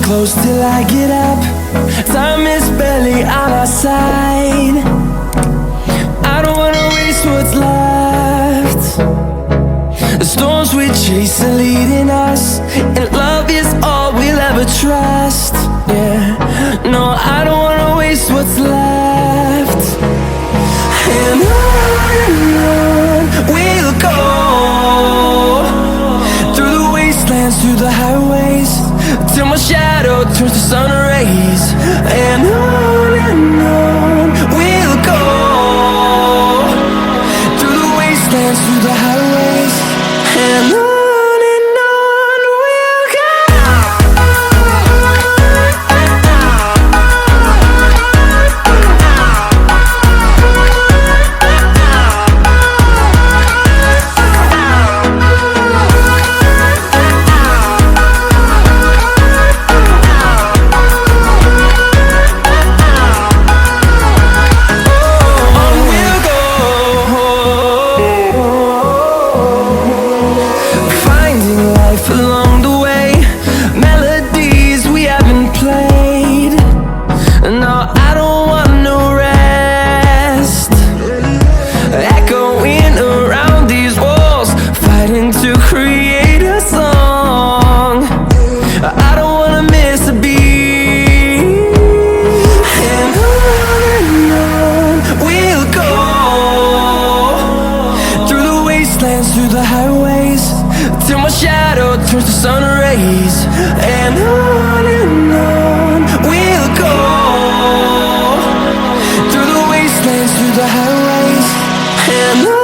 close till I get up. Time is barely on our side. I don't wanna waste what's left. The storms we chase are leading us, and love is all we'll ever trust. Yeah, no, I don't wanna waste what's left. And on we'll go, through the wastelands, through the highways, till my shadow turns to sun rays. And on we'll go, through the wastelands, through the highways, and on we'll go. Along the way, melodies we haven't played. No, I don't want no rest. Echoing around these walls, fighting to create a song. I don't wanna miss a beat. And on we'll go, through the wastelands, through the highways, till my shadow turns to sun rays. And on we'll go, through the wastelands, through the highways, and on.